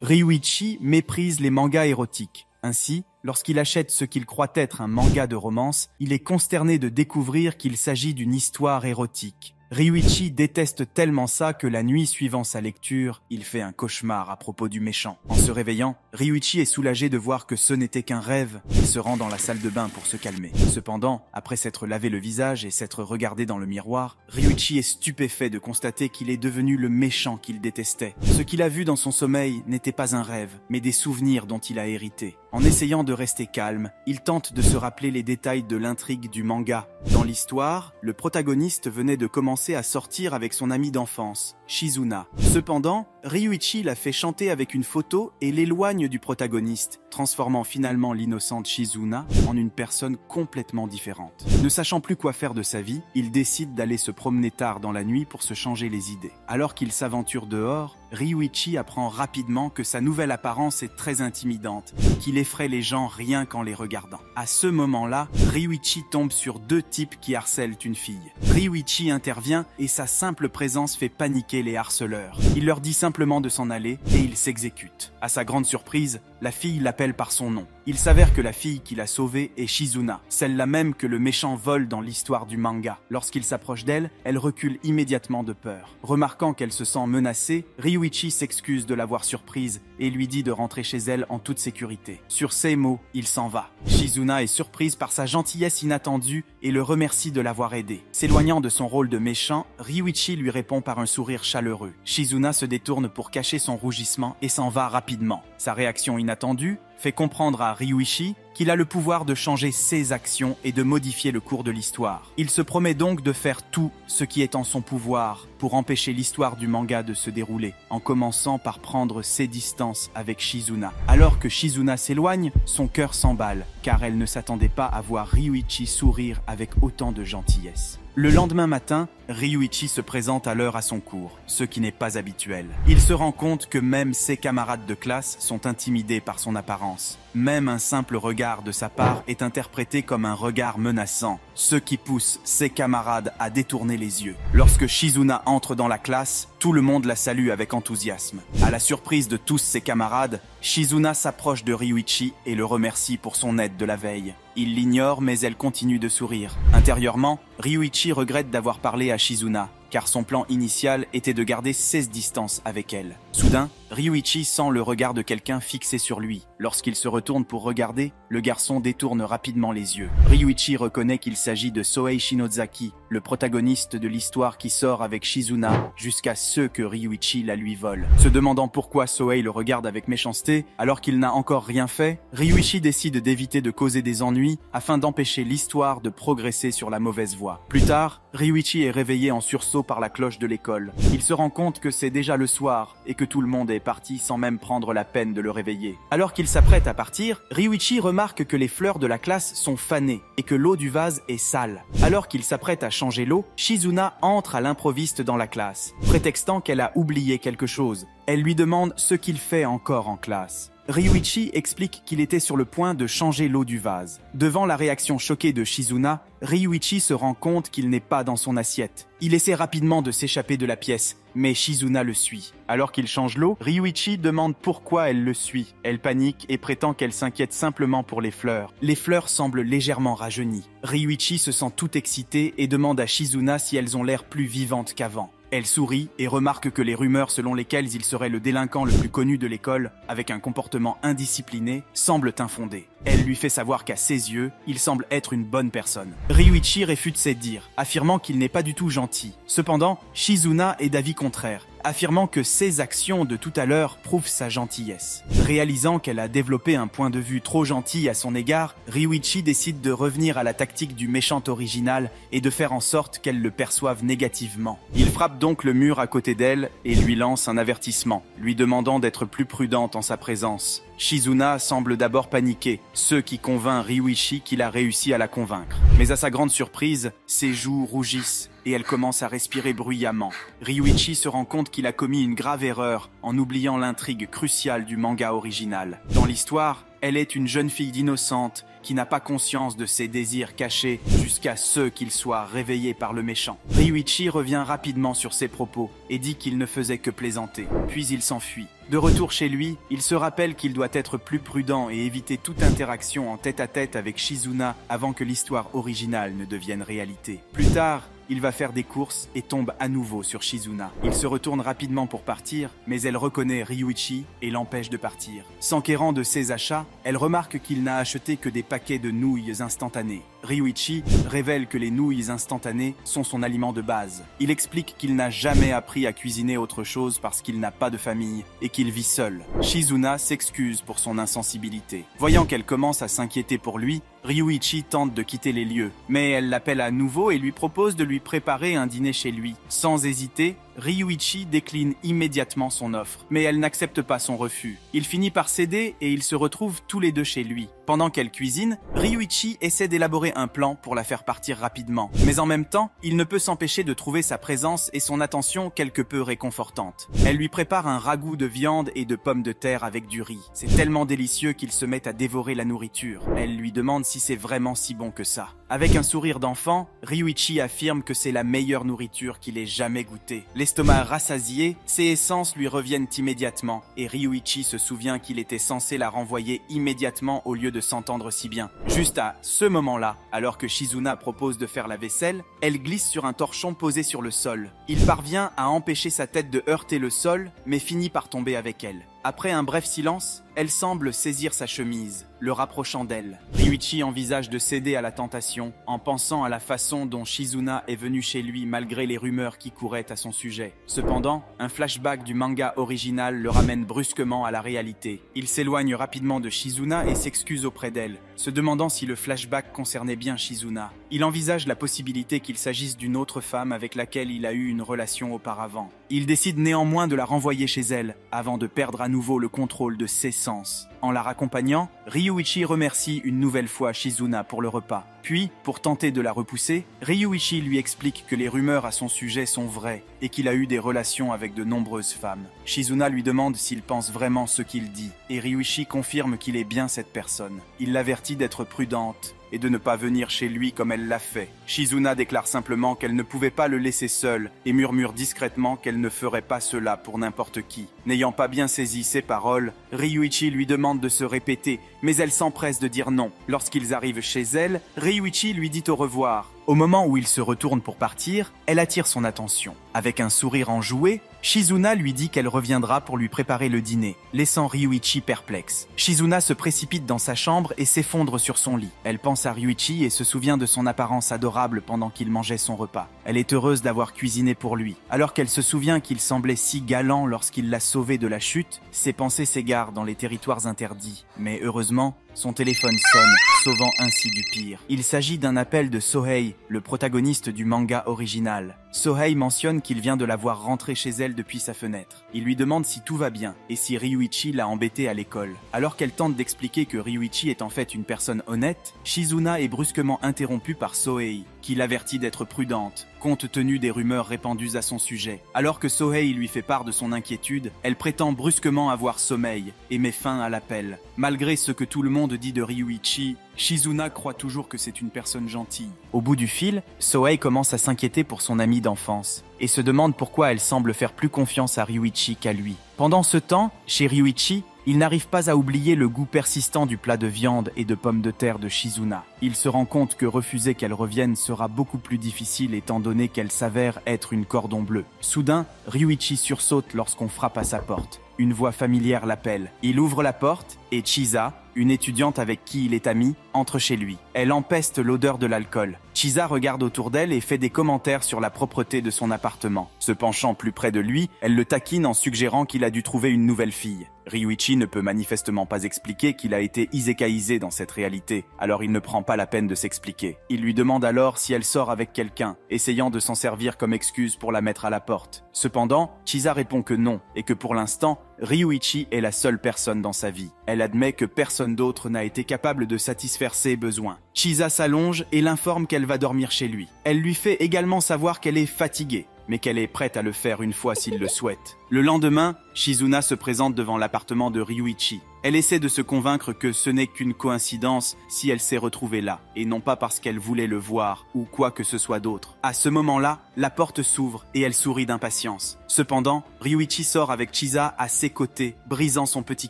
Ryuichi méprise les mangas érotiques. Ainsi, lorsqu'il achète ce qu'il croit être un manga de romance, il est consterné de découvrir qu'il s'agit d'une histoire érotique. Ryuichi déteste tellement ça que la nuit suivant sa lecture, il fait un cauchemar à propos du méchant. En se réveillant, Ryuichi est soulagé de voir que ce n'était qu'un rêve. Il se rend dans la salle de bain pour se calmer. Cependant, après s'être lavé le visage et s'être regardé dans le miroir, Ryuichi est stupéfait de constater qu'il est devenu le méchant qu'il détestait. Ce qu'il a vu dans son sommeil n'était pas un rêve, mais des souvenirs dont il a hérité. En essayant de rester calme, il tente de se rappeler les détails de l'intrigue du manga. Dans l'histoire, le protagoniste venait de commencer à sortir avec son ami d'enfance, Shizuna. Cependant, Ryuichi la fait chanter avec une photo et l'éloigne du protagoniste, transformant finalement l'innocente Shizuna en une personne complètement différente. Ne sachant plus quoi faire de sa vie, il décide d'aller se promener tard dans la nuit pour se changer les idées. Alors qu'il s'aventure dehors, Ryuichi apprend rapidement que sa nouvelle apparence est très intimidante, qu'il effraie les gens rien qu'en les regardant. À ce moment-là, Ryuichi tombe sur deux types qui harcèlent une fille. Ryuichi intervient et sa simple présence fait paniquer les harceleurs. Il leur dit simplement de s'en aller et il s'exécute. À sa grande surprise, la fille l'appelle par son nom. Il s'avère que la fille qui l'a sauvée est Shizuna, celle-là même que le méchant vole dans l'histoire du manga. Lorsqu'il s'approche d'elle, elle recule immédiatement de peur. Remarquant qu'elle se sent menacée, Ryuichi s'excuse de l'avoir surprise et lui dit de rentrer chez elle en toute sécurité. Sur ces mots, il s'en va. Shizuna est surprise par sa gentillesse inattendue et le remercie de l'avoir aidé. S'éloignant de son rôle de méchant, Ryuichi lui répond par un sourire chaleureux. Shizuna se détourne pour cacher son rougissement et s'en va rapidement. Sa réaction inattendue fait comprendre à Ryuichi qu'il a le pouvoir de changer ses actions et de modifier le cours de l'histoire. Il se promet donc de faire tout ce qui est en son pouvoir pour empêcher l'histoire du manga de se dérouler, en commençant par prendre ses distances avec Shizuna. Alors que Shizuna s'éloigne, son cœur s'emballe, car elle ne s'attendait pas à voir Ryuichi sourire avec autant de gentillesse. Le lendemain matin, Ryuichi se présente à l'heure à son cours, ce qui n'est pas habituel. Il se rend compte que même ses camarades de classe sont intimidés par son apparence. Même un simple regard de sa part est interprété comme un regard menaçant, ce qui pousse ses camarades à détourner les yeux. Lorsque Shizuna entre dans la classe, tout le monde la salue avec enthousiasme. À la surprise de tous ses camarades, Shizuna s'approche de Ryuichi et le remercie pour son aide de la veille. Il l'ignore, mais elle continue de sourire. Intérieurement, Ryuichi regrette d'avoir parlé à Shizuna, car son plan initial était de garder ses distances avec elle. Soudain, Ryuichi sent le regard de quelqu'un fixé sur lui. Lorsqu'il se retourne pour regarder, le garçon détourne rapidement les yeux. Ryuichi reconnaît qu'il s'agit de Sohei Shinozaki, le protagoniste de l'histoire qui sort avec Shizuna jusqu'à ce que Ryuichi la lui vole. Se demandant pourquoi Sohei le regarde avec méchanceté alors qu'il n'a encore rien fait, Ryuichi décide d'éviter de causer des ennuis afin d'empêcher l'histoire de progresser sur la mauvaise voie. Plus tard, Ryuichi est réveillé en sursaut par la cloche de l'école. Il se rend compte que c'est déjà le soir et que tout le monde est parti sans même prendre la peine de le réveiller. Alors qu'il s'apprête à partir, Ryuichi remarque que les fleurs de la classe sont fanées et que l'eau du vase est sale. Alors qu'il s'apprête à changer l'eau, Shizuna entre à l'improviste dans la classe, prétextant qu'elle a oublié quelque chose. Elle lui demande ce qu'il fait encore en classe. Ryuichi explique qu'il était sur le point de changer l'eau du vase. Devant la réaction choquée de Shizuna, Ryuichi se rend compte qu'il n'est pas dans son assiette. Il essaie rapidement de s'échapper de la pièce, mais Shizuna le suit. Alors qu'il change l'eau, Ryuichi demande pourquoi elle le suit. Elle panique et prétend qu'elle s'inquiète simplement pour les fleurs. Les fleurs semblent légèrement rajeunies. Ryuichi se sent tout excité et demande à Shizuna si elles ont l'air plus vivantes qu'avant. Elle sourit et remarque que les rumeurs selon lesquelles il serait le délinquant le plus connu de l'école, avec un comportement indiscipliné, semblent infondées. Elle lui fait savoir qu'à ses yeux, il semble être une bonne personne. Ryuichi réfute ces dires, affirmant qu'il n'est pas du tout gentil. Cependant, Shizuna est d'avis contraire, affirmant que ses actions de tout à l'heure prouvent sa gentillesse. Réalisant qu'elle a développé un point de vue trop gentil à son égard, Ryuichi décide de revenir à la tactique du méchant original et de faire en sorte qu'elle le perçoive négativement. Il frappe donc le mur à côté d'elle et lui lance un avertissement, lui demandant d'être plus prudente en sa présence. Shizuna semble d'abord paniquer, ce qui convainc Ryuichi qu'il a réussi à la convaincre. Mais à sa grande surprise, ses joues rougissent et elle commence à respirer bruyamment. Ryuichi se rend compte qu'il a commis une grave erreur en oubliant l'intrigue cruciale du manga original. Dans l'histoire, elle est une jeune fille innocente qui n'a pas conscience de ses désirs cachés jusqu'à ce qu'il soit réveillé par le méchant. Ryuichi revient rapidement sur ses propos et dit qu'il ne faisait que plaisanter, puis il s'enfuit. De retour chez lui, il se rappelle qu'il doit être plus prudent et éviter toute interaction en tête-à-tête avec Shizuna avant que l'histoire originale ne devienne réalité. Plus tard, il va faire des courses et tombe à nouveau sur Shizuna. Il se retourne rapidement pour partir, mais elle reconnaît Ryuichi et l'empêche de partir. S'enquérant de ses achats, elle remarque qu'il n'a acheté que des paquets de nouilles instantanées. Ryuichi révèle que les nouilles instantanées sont son aliment de base. Il explique qu'il n'a jamais appris à cuisiner autre chose parce qu'il n'a pas de famille et qu'il vit seul. Shizuna s'excuse pour son insensibilité. Voyant qu'elle commence à s'inquiéter pour lui, Ryuichi tente de quitter les lieux, mais elle l'appelle à nouveau et lui propose de lui préparer un dîner chez lui. Sans hésiter, Ryuichi décline immédiatement son offre, mais elle n'accepte pas son refus. Il finit par céder et ils se retrouvent tous les deux chez lui. Pendant qu'elle cuisine, Ryuichi essaie d'élaborer un plan pour la faire partir rapidement. Mais en même temps, il ne peut s'empêcher de trouver sa présence et son attention quelque peu réconfortante. Elle lui prépare un ragoût de viande et de pommes de terre avec du riz. C'est tellement délicieux qu'il se met à dévorer la nourriture. Elle lui demande si c'est vraiment si bon que ça. Avec un sourire d'enfant, Ryuichi affirme que c'est la meilleure nourriture qu'il ait jamais goûtée. L'estomac rassasié, ses essences lui reviennent immédiatement et Ryuichi se souvient qu'il était censé la renvoyer immédiatement au lieu de s'entendre si bien. Juste à ce moment-là, alors que Shizuna propose de faire la vaisselle, elle glisse sur un torchon posé sur le sol. Il parvient à empêcher sa tête de heurter le sol, mais finit par tomber avec elle. Après un bref silence, elle semble saisir sa chemise, le rapprochant d'elle. Ryuichi envisage de céder à la tentation en pensant à la façon dont Shizuna est venue chez lui malgré les rumeurs qui couraient à son sujet. Cependant, un flashback du manga original le ramène brusquement à la réalité. Il s'éloigne rapidement de Shizuna et s'excuse auprès d'elle, se demandant si le flashback concernait bien Shizuna. Il envisage la possibilité qu'il s'agisse d'une autre femme avec laquelle il a eu une relation auparavant. Il décide néanmoins de la renvoyer chez elle, avant de perdre à nouveau le contrôle de ses sens. En la raccompagnant, Ryuichi remercie une nouvelle fois Shizuna pour le repas. Puis, pour tenter de la repousser, Ryuichi lui explique que les rumeurs à son sujet sont vraies et qu'il a eu des relations avec de nombreuses femmes. Shizuna lui demande s'il pense vraiment ce qu'il dit, et Ryuichi confirme qu'il est bien cette personne. Il l'avertit d'être prudente et de ne pas venir chez lui comme elle l'a fait. Shizuna déclare simplement qu'elle ne pouvait pas le laisser seul et murmure discrètement qu'elle ne ferait pas cela pour n'importe qui. N'ayant pas bien saisi ses paroles, Ryuichi lui demande de se répéter, mais elle s'empresse de dire non. Lorsqu'ils arrivent chez elle, Ryuichi lui dit au revoir. Au moment où il se retourne pour partir, elle attire son attention. Avec un sourire enjoué, Shizuna lui dit qu'elle reviendra pour lui préparer le dîner, laissant Ryuichi perplexe. Shizuna se précipite dans sa chambre et s'effondre sur son lit. Elle pense à Ryuichi et se souvient de son apparence adorable pendant qu'il mangeait son repas. Elle est heureuse d'avoir cuisiné pour lui. Alors qu'elle se souvient qu'il semblait si galant lorsqu'il l'a sauvée de la chute, ses pensées s'égarent dans les territoires interdits. Mais heureusement, son téléphone sonne, sauvant ainsi du pire. Il s'agit d'un appel de Sohei, le protagoniste du manga original. Sohei mentionne qu'il vient de la voir rentrer chez elle depuis sa fenêtre. Il lui demande si tout va bien et si Ryuichi l'a embêté à l'école. Alors qu'elle tente d'expliquer que Ryuichi est en fait une personne honnête, Shizuna est brusquement interrompue par Sohei, qui l'avertit d'être prudente, compte tenu des rumeurs répandues à son sujet. Alors que Sohei lui fait part de son inquiétude, elle prétend brusquement avoir sommeil et met fin à l'appel. Malgré ce que tout le monde dit de Ryuichi, Shizuna croit toujours que c'est une personne gentille. Au bout du fil, Sohei commence à s'inquiéter pour son amie d'enfance et se demande pourquoi elle semble faire plus confiance à Ryuichi qu'à lui. Pendant ce temps, chez Ryuichi, il n'arrive pas à oublier le goût persistant du plat de viande et de pommes de terre de Shizuna. Il se rend compte que refuser qu'elle revienne sera beaucoup plus difficile étant donné qu'elle s'avère être une cordon bleu. Soudain, Ryuichi sursaute lorsqu'on frappe à sa porte. Une voix familière l'appelle. Il ouvre la porte et Chisa, une étudiante avec qui il est ami, entre chez lui. Elle empeste l'odeur de l'alcool. Chisa regarde autour d'elle et fait des commentaires sur la propreté de son appartement. Se penchant plus près de lui, elle le taquine en suggérant qu'il a dû trouver une nouvelle fille. Ryuichi ne peut manifestement pas expliquer qu'il a été isékaïsé dans cette réalité, alors il ne prend pas la peine de s'expliquer. Il lui demande alors si elle sort avec quelqu'un, essayant de s'en servir comme excuse pour la mettre à la porte. Cependant, Chisa répond que non, et que pour l'instant, Ryuichi est la seule personne dans sa vie. Elle admet que personne d'autre n'a été capable de satisfaire ses besoins. Chisa s'allonge et l'informe qu'elle va dormir chez lui. Elle lui fait également savoir qu'elle est fatiguée, mais qu'elle est prête à le faire une fois s'il le souhaite. Le lendemain, Shizuna se présente devant l'appartement de Ryuichi. Elle essaie de se convaincre que ce n'est qu'une coïncidence si elle s'est retrouvée là, et non pas parce qu'elle voulait le voir ou quoi que ce soit d'autre. À ce moment-là, la porte s'ouvre et elle sourit d'impatience. Cependant, Ryuichi sort avec Chisa à ses côtés, brisant son petit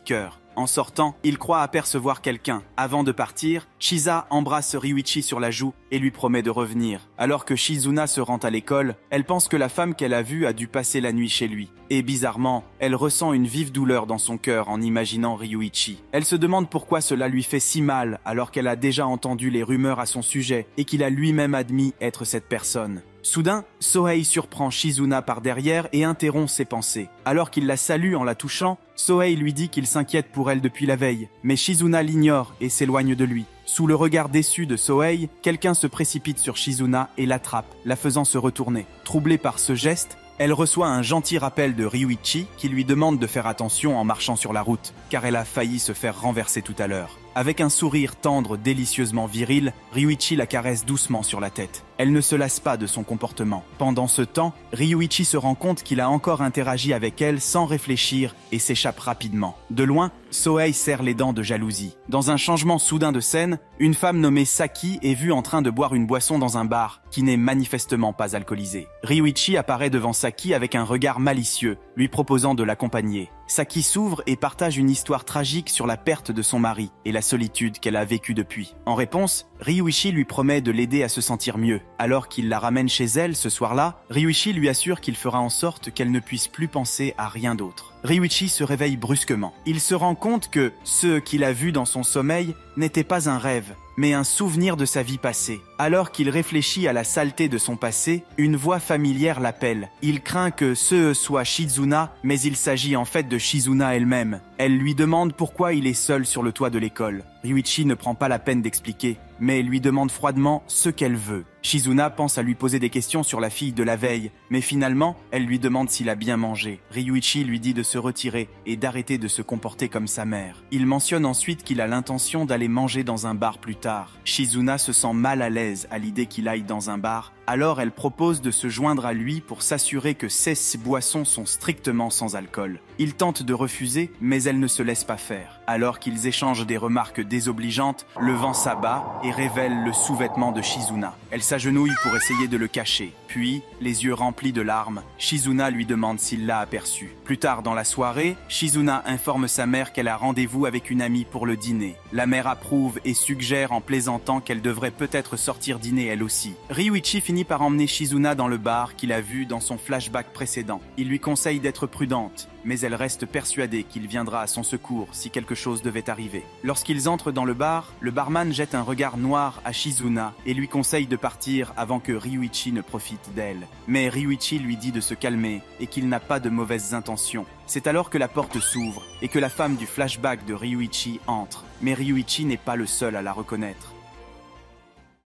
cœur. En sortant, il croit apercevoir quelqu'un. Avant de partir, Chisa embrasse Ryuichi sur la joue et lui promet de revenir. Alors que Shizuna se rend à l'école, elle pense que la femme qu'elle a vue a dû passer la nuit chez lui. Et bizarrement, elle ressent une vive douleur dans son cœur en imaginant Ryuichi. Elle se demande pourquoi cela lui fait si mal alors qu'elle a déjà entendu les rumeurs à son sujet et qu'il a lui-même admis être cette personne. Soudain, Sohei surprend Shizuna par derrière et interrompt ses pensées. Alors qu'il la salue en la touchant, Sohei lui dit qu'il s'inquiète pour elle depuis la veille, mais Shizuna l'ignore et s'éloigne de lui. Sous le regard déçu de Sohei, quelqu'un se précipite sur Shizuna et l'attrape, la faisant se retourner. Troublée par ce geste, elle reçoit un gentil rappel de Ryuichi qui lui demande de faire attention en marchant sur la route, car elle a failli se faire renverser tout à l'heure. Avec un sourire tendre délicieusement viril, Ryuichi la caresse doucement sur la tête. Elle ne se lasse pas de son comportement. Pendant ce temps, Ryuichi se rend compte qu'il a encore interagi avec elle sans réfléchir et s'échappe rapidement. De loin, Sohei serre les dents de jalousie. Dans un changement soudain de scène, une femme nommée Saki est vue en train de boire une boisson dans un bar qui n'est manifestement pas alcoolisé. Ryuichi apparaît devant Saki avec un regard malicieux, lui proposant de l'accompagner. Saki s'ouvre et partage une histoire tragique sur la perte de son mari et la solitude qu'elle a vécue depuis. En réponse, Ryuichi lui promet de l'aider à se sentir mieux. Alors qu'il la ramène chez elle ce soir-là, Ryuichi lui assure qu'il fera en sorte qu'elle ne puisse plus penser à rien d'autre. Ryuichi se réveille brusquement. Il se rend compte que ce qu'il a vu dans son sommeil n'était pas un rêve, mais un souvenir de sa vie passée. Alors qu'il réfléchit à la saleté de son passé, une voix familière l'appelle. Il craint que ce soit Shizuna, mais il s'agit en fait de Shizuna elle-même. Elle lui demande pourquoi il est seul sur le toit de l'école. Ryuichi ne prend pas la peine d'expliquer, mais lui demande froidement ce qu'elle veut. Shizuna pense à lui poser des questions sur la fille de la veille, mais finalement, elle lui demande s'il a bien mangé. Ryuichi lui dit de se retirer et d'arrêter de se comporter comme sa mère. Il mentionne ensuite qu'il a l'intention d'aller manger dans un bar plus tard. Shizuna se sent mal à l'aise à l'idée qu'il aille dans un bar, alors elle propose de se joindre à lui pour s'assurer que ces boissons sont strictement sans alcool. Il tente de refuser, mais elle ne se laisse pas faire. Alors qu'ils échangent des remarques désobligeantes, le vent s'abat et révèle le sous-vêtement de Shizuna. Elle s'agenouille pour essayer de le cacher. Puis, les yeux remplis de larmes, Shizuna lui demande s'il l'a aperçu. Plus tard dans la soirée, Shizuna informe sa mère qu'elle a rendez-vous avec une amie pour le dîner. La mère approuve et suggère en plaisantant qu'elle devrait peut-être sortir dîner elle aussi. Ryuichi finit par emmener Shizuna dans le bar qu'il a vu dans son flashback précédent. Il lui conseille d'être prudente, mais elle reste persuadée qu'il viendra à son secours si quelque chose devait arriver. Lorsqu'ils entrent dans le bar, le barman jette un regard noir à Shizuna et lui conseille de partir avant que Ryuichi ne profite d'elle. Mais Ryuichi lui dit de se calmer et qu'il n'a pas de mauvaises intentions. C'est alors que la porte s'ouvre et que la femme du flashback de Ryuichi entre. Mais Ryuichi n'est pas le seul à la reconnaître.